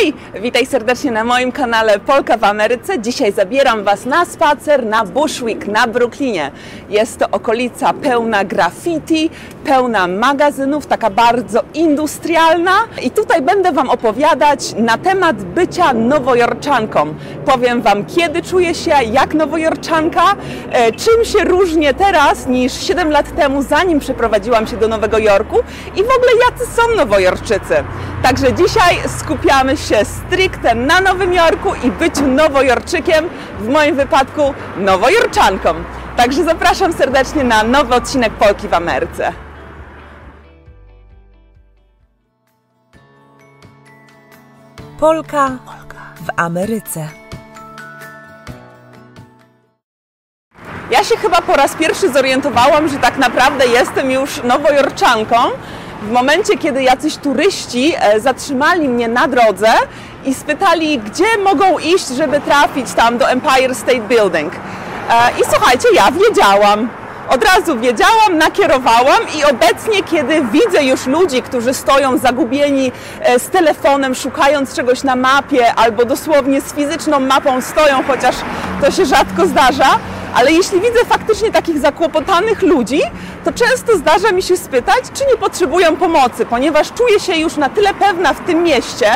Hej! Witaj serdecznie na moim kanale Polka w Ameryce. Dzisiaj zabieram Was na spacer na Bushwick na Brooklynie. Jest to okolica pełna graffiti, pełna magazynów, taka bardzo industrialna. I tutaj będę Wam opowiadać na temat bycia nowojorczanką. Powiem Wam, kiedy czuję się jak nowojorczanka, czym się różnię teraz niż 7 lat temu, zanim przeprowadziłam się do Nowego Jorku i w ogóle jacy są nowojorczycy. Także dzisiaj skupiamy się stricte na Nowym Jorku i byciu nowojorczykiem, w moim wypadku nowojorczanką. Także zapraszam serdecznie na nowy odcinek Polki w Ameryce. Polka w Ameryce. Ja się chyba po raz pierwszy zorientowałam, że tak naprawdę jestem już nowojorczanką w momencie, kiedy jacyś turyści zatrzymali mnie na drodze i spytali, gdzie mogą iść, żeby trafić tam do Empire State Building. I słuchajcie, ja wiedziałam. Od razu wiedziałam, nakierowałam i obecnie, kiedy widzę już ludzi, którzy stoją zagubieni z telefonem, szukając czegoś na mapie albo dosłownie z fizyczną mapą stoją, chociaż to się rzadko zdarza, ale jeśli widzę faktycznie takich zakłopotanych ludzi, to często zdarza mi się spytać, czy nie potrzebują pomocy, ponieważ czuję się już na tyle pewna w tym mieście,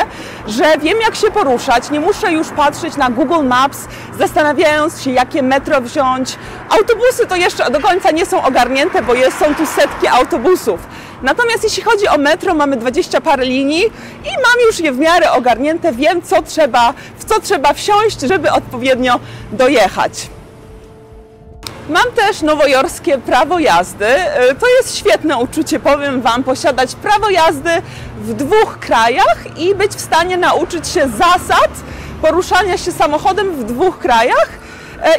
że wiem, jak się poruszać, nie muszę już patrzeć na Google Maps, zastanawiając się, jakie metro wziąć. Autobusy to jeszcze do końca nie są ogarnięte, bo są tu setki autobusów. Natomiast jeśli chodzi o metro, mamy 20 parę linii i mam już je w miarę ogarnięte, wiem, w co trzeba wsiąść, żeby odpowiednio dojechać. Mam też nowojorskie prawo jazdy. To jest świetne uczucie, powiem Wam, posiadać prawo jazdy w 2 krajach i być w stanie nauczyć się zasad poruszania się samochodem w 2 krajach.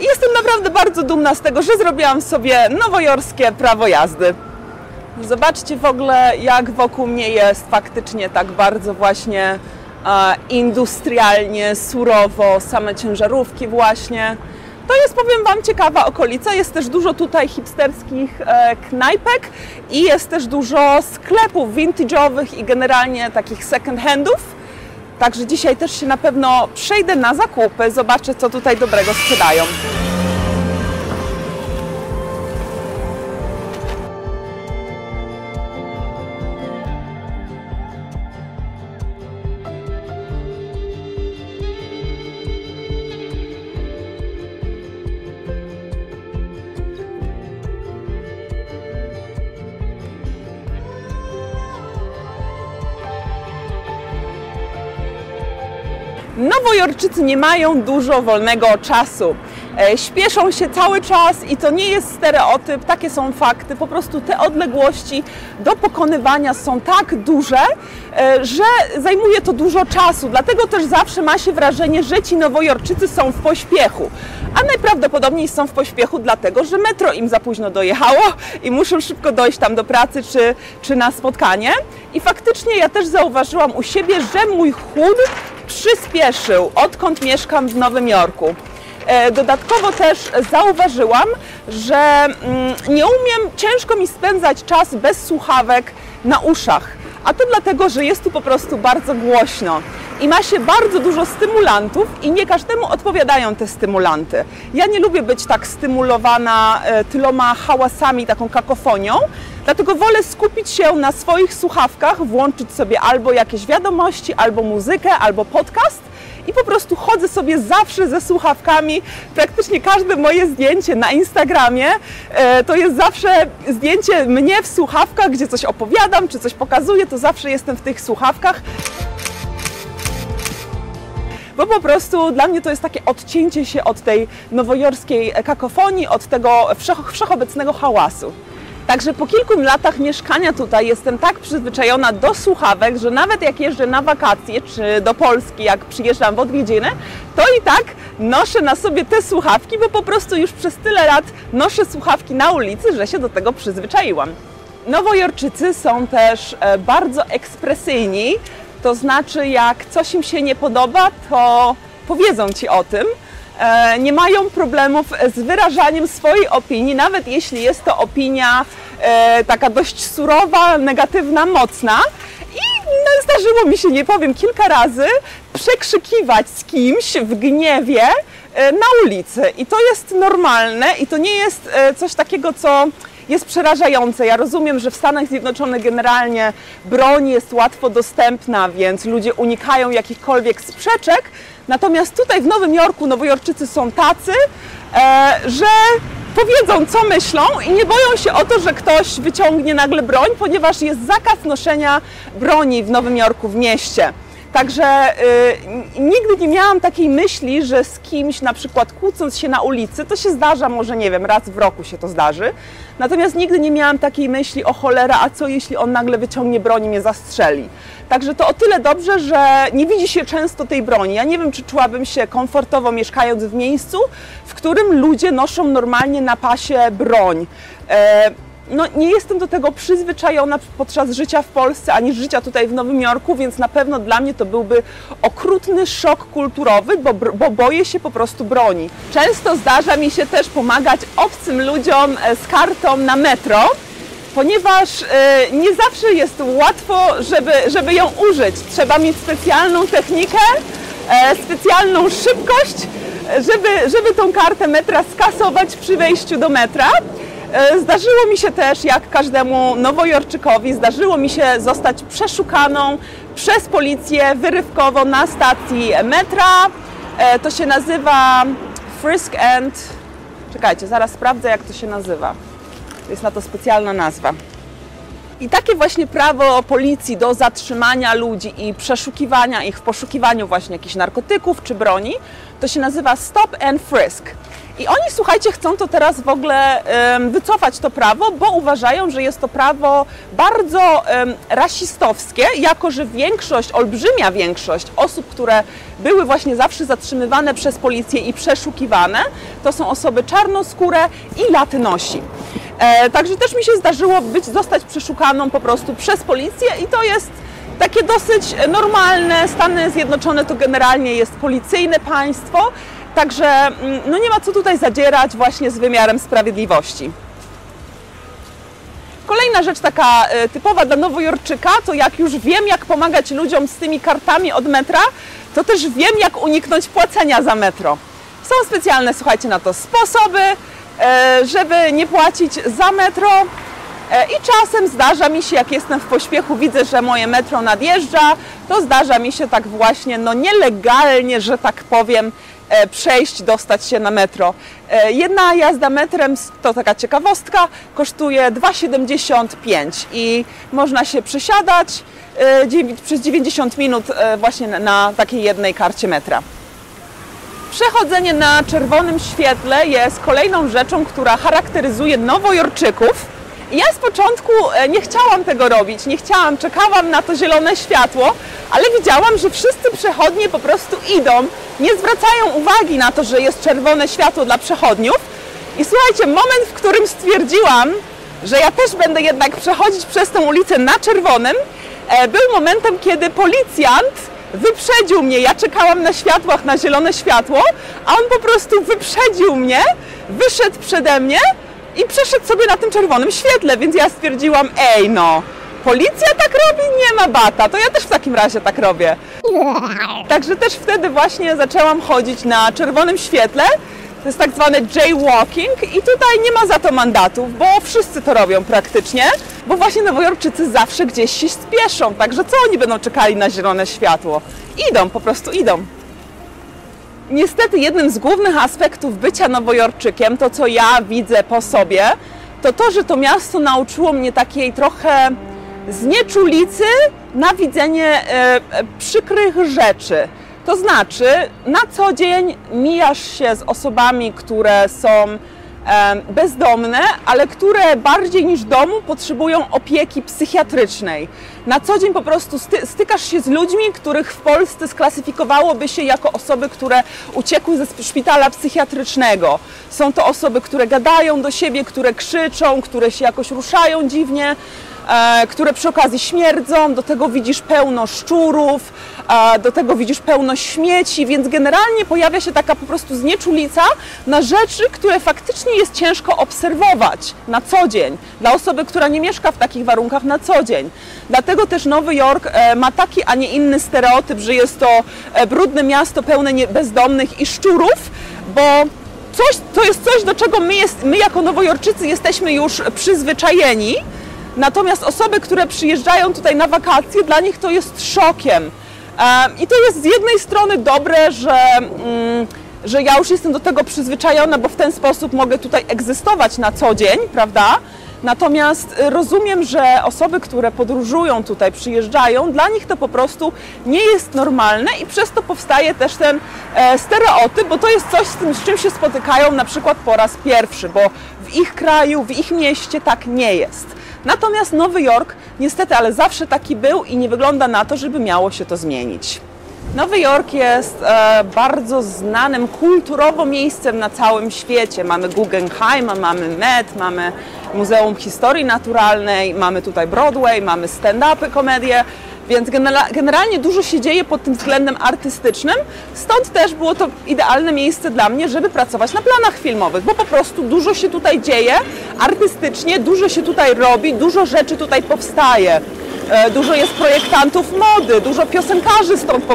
Jestem naprawdę bardzo dumna z tego, że zrobiłam sobie nowojorskie prawo jazdy. Zobaczcie w ogóle, jak wokół mnie jest faktycznie tak bardzo właśnie industrialnie, surowo, same ciężarówki właśnie. To jest, powiem Wam, ciekawa okolica. Jest też dużo tutaj hipsterskich knajpek i jest też dużo sklepów vintage'owych i generalnie takich second handów. Także dzisiaj też się na pewno przejdę na zakupy, zobaczę, co tutaj dobrego sprzedają. Nowojorczycy nie mają dużo wolnego czasu. Śpieszą się cały czas i to nie jest stereotyp, takie są fakty. Po prostu te odległości do pokonywania są tak duże, że zajmuje to dużo czasu. Dlatego też zawsze ma się wrażenie, że ci nowojorczycy są w pośpiechu. A najprawdopodobniej są w pośpiechu dlatego, że metro im za późno dojechało i muszą szybko dojść tam do pracy czy na spotkanie. I faktycznie ja też zauważyłam u siebie, że mój chód przyspieszył, odkąd mieszkam w Nowym Jorku. Dodatkowo też zauważyłam, że nie umiem, ciężko mi spędzać czas bez słuchawek na uszach. A to dlatego, że jest tu po prostu bardzo głośno i ma się bardzo dużo stymulantów i nie każdemu odpowiadają te stymulanty. Ja nie lubię być tak stymulowana tyloma hałasami, taką kakofonią, dlatego wolę skupić się na swoich słuchawkach, włączyć sobie albo jakieś wiadomości, albo muzykę, albo podcast i po prostu chodzę sobie zawsze ze słuchawkami. Praktycznie każde moje zdjęcie na Instagramie to jest zawsze zdjęcie mnie w słuchawkach, gdzie coś opowiadam, czy coś pokazuję, to zawsze jestem w tych słuchawkach. Bo po prostu dla mnie to jest takie odcięcie się od tej nowojorskiej kakofonii, od tego wszechobecnego hałasu. Także po kilku latach mieszkania tutaj jestem tak przyzwyczajona do słuchawek, że nawet jak jeżdżę na wakacje czy do Polski, jak przyjeżdżam w odwiedziny, to i tak noszę na sobie te słuchawki, bo po prostu już przez tyle lat noszę słuchawki na ulicy, że się do tego przyzwyczaiłam. Nowojorczycy są też bardzo ekspresyjni, to znaczy jak coś im się nie podoba, to powiedzą Ci o tym. Nie mają problemów z wyrażaniem swojej opinii, nawet jeśli jest to opinia taka dość surowa, negatywna, mocna. I zdarzyło mi się, nie powiem, kilka razy przekrzykiwać z kimś w gniewie na ulicy. I to jest normalne i to nie jest coś takiego, co jest przerażające. Ja rozumiem, że w Stanach Zjednoczonych generalnie broń jest łatwo dostępna, więc ludzie unikają jakichkolwiek sprzeczek. Natomiast tutaj w Nowym Jorku Nowojorczycy są tacy, że powiedzą, co myślą i nie boją się o to, że ktoś wyciągnie nagle broń, ponieważ jest zakaz noszenia broni w Nowym Jorku, w mieście. Także nigdy nie miałam takiej myśli, że z kimś na przykład kłócąc się na ulicy, to się zdarza, może nie wiem, raz w roku się to zdarzy, natomiast nigdy nie miałam takiej myśli, o cholera, a co jeśli on nagle wyciągnie broń i mnie zastrzeli. Także to o tyle dobrze, że nie widzi się często tej broni. Ja nie wiem, czy czułabym się komfortowo mieszkając w miejscu, w którym ludzie noszą normalnie na pasie broń. No, nie jestem do tego przyzwyczajona podczas życia w Polsce, ani życia tutaj w Nowym Jorku, więc na pewno dla mnie to byłby okrutny szok kulturowy, bo boję się po prostu broni. Często zdarza mi się też pomagać obcym ludziom z kartą na metro, ponieważ nie zawsze jest łatwo, żeby ją użyć. Trzeba mieć specjalną technikę, specjalną szybkość, żeby tą kartę metra skasować przy wejściu do metra. Zdarzyło mi się też, jak każdemu nowojorczykowi, zdarzyło mi się zostać przeszukaną przez policję wyrywkowo na stacji metra. To się nazywa Frisk and... Czekajcie, zaraz sprawdzę, jak to się nazywa. Jest na to specjalna nazwa. I takie właśnie prawo policji do zatrzymania ludzi i przeszukiwania ich w poszukiwaniu właśnie jakichś narkotyków czy broni, to się nazywa Stop and Frisk. I oni, słuchajcie, chcą to teraz w ogóle wycofać to prawo, bo uważają, że jest to prawo bardzo rasistowskie, jako że olbrzymia większość osób, które były właśnie zawsze zatrzymywane przez policję i przeszukiwane, to są osoby czarnoskóre i latynosi. Także też mi się zdarzyło zostać przeszukaną po prostu przez policję i to jest takie dosyć normalne. Stany Zjednoczone to generalnie jest policyjne państwo, także no nie ma co tutaj zadzierać właśnie z wymiarem sprawiedliwości. Kolejna rzecz taka typowa dla Nowojorczyka, to jak już wiem, jak pomagać ludziom z tymi kartami od metra, to też wiem, jak uniknąć płacenia za metro. Są specjalne, słuchajcie, na to sposoby, żeby nie płacić za metro. I czasem zdarza mi się, jak jestem w pośpiechu, widzę, że moje metro nadjeżdża, to zdarza mi się tak właśnie, no nielegalnie, że tak powiem, przejść, dostać się na metro. Jedna jazda metrem, to taka ciekawostka, kosztuje 2,75 i można się przesiadać przez 90 minut właśnie na takiej jednej karcie metra. Przechodzenie na czerwonym świetle jest kolejną rzeczą, która charakteryzuje Nowojorczyków. Ja z początku nie chciałam tego robić, czekałam na to zielone światło, ale widziałam, że wszyscy przechodnie po prostu idą, nie zwracają uwagi na to, że jest czerwone światło dla przechodniów. I słuchajcie, moment, w którym stwierdziłam, że ja też będę jednak przechodzić przez tę ulicę na czerwonym, był momentem, kiedy policjant wyprzedził mnie. Ja czekałam na światłach na zielone światło, a on po prostu wyprzedził mnie, wyszedł przede mnie i przeszedł sobie na tym czerwonym świetle, więc ja stwierdziłam, ej no, policja tak robi? Nie ma bata, to ja też w takim razie tak robię. Także też wtedy właśnie zaczęłam chodzić na czerwonym świetle, to jest tak zwany jaywalking i tutaj nie ma za to mandatów, bo wszyscy to robią praktycznie, bo właśnie Nowojorczycy zawsze gdzieś się spieszą, także co oni będą czekali na zielone światło? Idą, po prostu idą. Niestety jednym z głównych aspektów bycia Nowojorczykiem, to co ja widzę po sobie, to, że to miasto nauczyło mnie takiej trochę znieczulicy na widzenie przykrych rzeczy. To znaczy, na co dzień mijasz się z osobami, które są bezdomne, ale które bardziej niż domu potrzebują opieki psychiatrycznej. Na co dzień po prostu stykasz się z ludźmi, których w Polsce sklasyfikowałoby się jako osoby, które uciekły ze szpitala psychiatrycznego. Są to osoby, które gadają do siebie, które krzyczą, które się jakoś ruszają dziwnie. które przy okazji śmierdzą, do tego widzisz pełno szczurów, do tego widzisz pełno śmieci, więc generalnie pojawia się taka po prostu znieczulica na rzeczy, które faktycznie jest ciężko obserwować na co dzień, dla osoby, która nie mieszka w takich warunkach na co dzień. Dlatego też Nowy Jork ma taki, a nie inny stereotyp, że jest to brudne miasto pełne bezdomnych i szczurów, bo to jest coś, do czego my jako nowojorczycy jesteśmy już przyzwyczajeni, natomiast osoby, które przyjeżdżają tutaj na wakacje, dla nich to jest szokiem. I to jest z jednej strony dobre, że ja już jestem do tego przyzwyczajona, bo w ten sposób mogę tutaj egzystować na co dzień, prawda? Natomiast rozumiem, że osoby, które podróżują tutaj, przyjeżdżają, dla nich to po prostu nie jest normalne i przez to powstaje też ten stereotyp, bo to jest coś, z czym się spotykają na przykład po raz pierwszy, bo w ich kraju, w ich mieście tak nie jest. Natomiast Nowy Jork niestety, ale zawsze taki był i nie wygląda na to, żeby miało się to zmienić. Nowy Jork jest bardzo znanym kulturowo miejscem na całym świecie. Mamy Guggenheima, mamy Met, mamy Muzeum Historii Naturalnej, mamy tutaj Broadway, mamy stand-upy, komedie, więc generalnie dużo się dzieje pod tym względem artystycznym. Stąd też było to idealne miejsce dla mnie, żeby pracować na planach filmowych, bo po prostu dużo się tutaj dzieje artystycznie, dużo się tutaj robi, dużo rzeczy tutaj powstaje. Dużo jest projektantów mody, dużo piosenkarzy stąd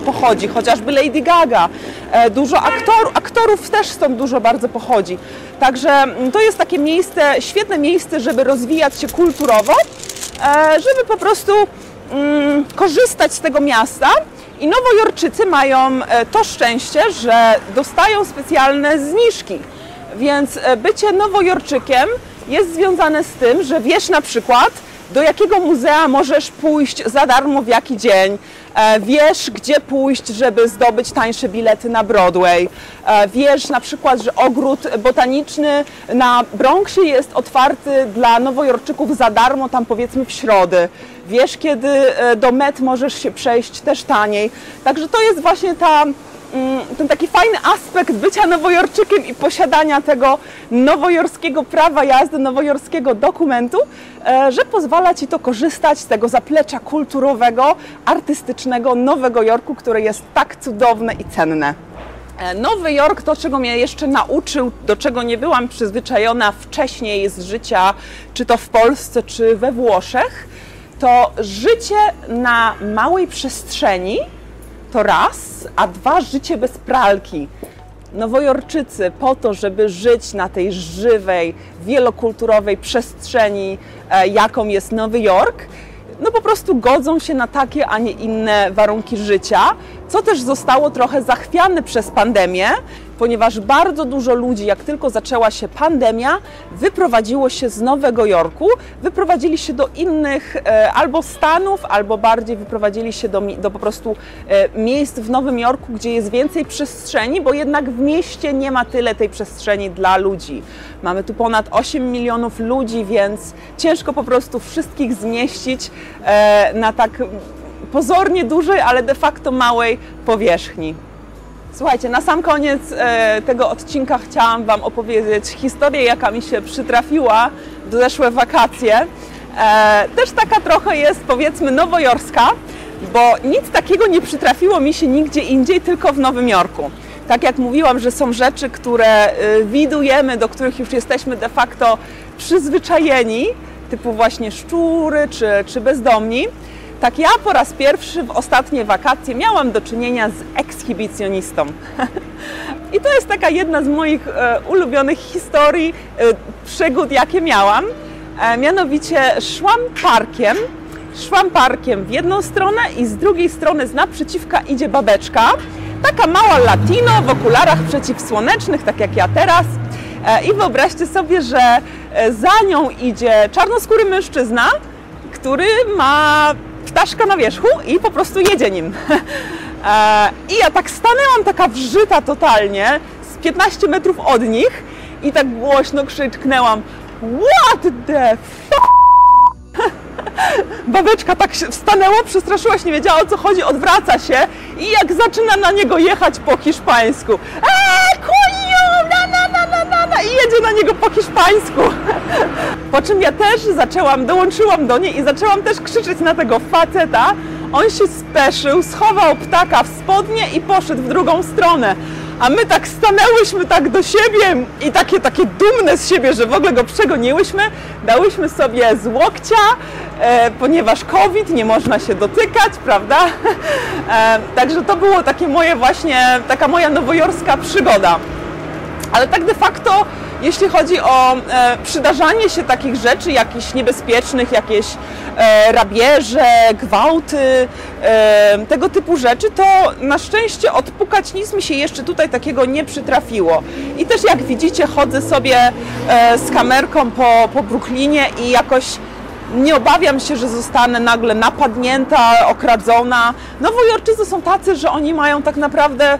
pochodzi, chociażby Lady Gaga. Dużo aktorów też stąd dużo bardzo pochodzi. Także to jest takie miejsce, świetne miejsce, żeby rozwijać się kulturowo, żeby po prostu korzystać z tego miasta. I nowojorczycy mają to szczęście, że dostają specjalne zniżki. Więc bycie nowojorczykiem jest związane z tym, że wiesz na przykład, do jakiego muzea możesz pójść za darmo w jaki dzień, wiesz gdzie pójść, żeby zdobyć tańsze bilety na Broadway, wiesz na przykład, że ogród botaniczny na Bronxie jest otwarty dla nowojorczyków za darmo, tam powiedzmy w środę, wiesz kiedy do Met możesz się przejść też taniej, także to jest właśnie ten taki fajny aspekt bycia nowojorczykiem i posiadania tego nowojorskiego prawa jazdy, nowojorskiego dokumentu, że pozwala Ci to korzystać z tego zaplecza kulturowego, artystycznego Nowego Jorku, które jest tak cudowne i cenne. Nowy Jork, to czego mnie jeszcze nauczył, do czego nie byłam przyzwyczajona wcześniej z życia, czy to w Polsce, czy we Włoszech, to życie na małej przestrzeni, to raz, a dwa, życie bez pralki. Nowojorczycy po to, żeby żyć na tej żywej, wielokulturowej przestrzeni, jaką jest Nowy Jork, no po prostu godzą się na takie, a nie inne warunki życia, co też zostało trochę zachwiane przez pandemię, ponieważ bardzo dużo ludzi, jak tylko zaczęła się pandemia, wyprowadziło się z Nowego Jorku, wyprowadzili się do innych albo stanów, albo bardziej wyprowadzili się do po prostu miejsc w Nowym Jorku, gdzie jest więcej przestrzeni, bo jednak w mieście nie ma tyle tej przestrzeni dla ludzi. Mamy tu ponad 8 milionów ludzi, więc ciężko po prostu wszystkich zmieścić na tak pozornie dużej, ale de facto małej powierzchni. Słuchajcie, na sam koniec tego odcinka chciałam Wam opowiedzieć historię, jaka mi się przytrafiła w zeszłe wakacje. Też taka trochę jest, powiedzmy, nowojorska, bo nic takiego nie przytrafiło mi się nigdzie indziej, tylko w Nowym Jorku. Tak jak mówiłam, że są rzeczy, które widujemy, do których już jesteśmy de facto przyzwyczajeni, typu właśnie szczury czy bezdomni. Tak ja po raz pierwszy w ostatnie wakacje miałam do czynienia z ekshibicjonistą. I to jest taka jedna z moich ulubionych historii, przygód, jakie miałam. Mianowicie szłam parkiem w jedną stronę i z drugiej strony z naprzeciwka idzie babeczka. Taka mała latino w okularach przeciwsłonecznych, tak jak ja teraz. I wyobraźcie sobie, że za nią idzie czarnoskóry mężczyzna, który ma ptaszka na wierzchu i po prostu jedzie nim. I ja tak stanęłam, taka wżyta totalnie, z 15 metrów od nich i tak głośno krzyknęłam: "What the f***?" Babeczka tak stanęła, przestraszyła się, nie wiedziała, o co chodzi, odwraca się i jak zaczyna na niego jechać po hiszpańsku: "Coño, na, na, na, na, na, na", i jedzie na niego po hiszpańsku. Po czym ja też dołączyłam do niej i zaczęłam też krzyczeć na tego faceta. On się speszył, schował ptaka w spodnie i poszedł w drugą stronę. A my tak stanęłyśmy tak do siebie i takie dumne z siebie, że w ogóle go przegoniłyśmy. Dałyśmy sobie z łokcia, ponieważ COVID, nie można się dotykać, prawda? Także to było taka moja nowojorska przygoda. Ale tak de facto, jeśli chodzi o przydarzanie się takich rzeczy, jakichś niebezpiecznych, jakieś rabieże, gwałty, tego typu rzeczy, to na szczęście odpukać nic mi się jeszcze tutaj takiego nie przytrafiło. I też jak widzicie, chodzę sobie z kamerką po Brooklynie i jakoś nie obawiam się, że zostanę nagle napadnięta, okradzona. Nowojorczycy są tacy, że oni mają tak naprawdę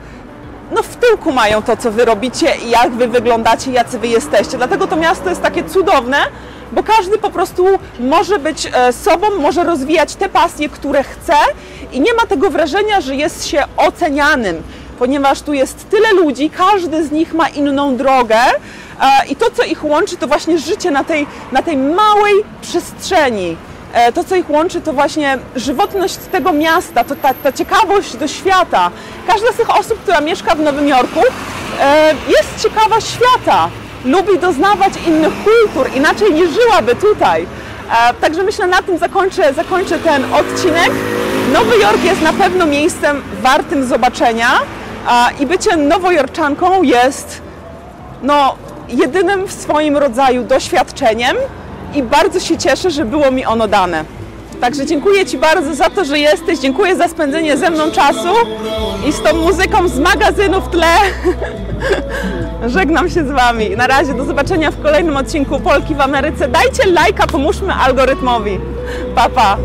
w tyłku mają to, co wy robicie i jak wy wyglądacie, jacy wy jesteście. Dlatego to miasto jest takie cudowne, bo każdy po prostu może być sobą, może rozwijać te pasje, które chce i nie ma tego wrażenia, że jest się ocenianym, ponieważ tu jest tyle ludzi, każdy z nich ma inną drogę i to, co ich łączy, to właśnie życie na tej małej przestrzeni. To, co ich łączy, to właśnie żywotność tego miasta, to ta ciekawość do świata. Każda z tych osób, która mieszka w Nowym Jorku, jest ciekawa świata. Lubi doznawać innych kultur, inaczej nie żyłaby tutaj. Także myślę, na tym zakończę ten odcinek. Nowy Jork jest na pewno miejscem wartym zobaczenia i bycie nowojorczanką jest jedynym w swoim rodzaju doświadczeniem. I bardzo się cieszę, że było mi ono dane. Także dziękuję Ci bardzo za to, że jesteś. Dziękuję za spędzenie ze mną czasu i z tą muzyką z magazynu w tle. Żegnam się z Wami. Na razie, do zobaczenia w kolejnym odcinku Polki w Ameryce. Dajcie lajka, pomóżmy algorytmowi. Pa, pa.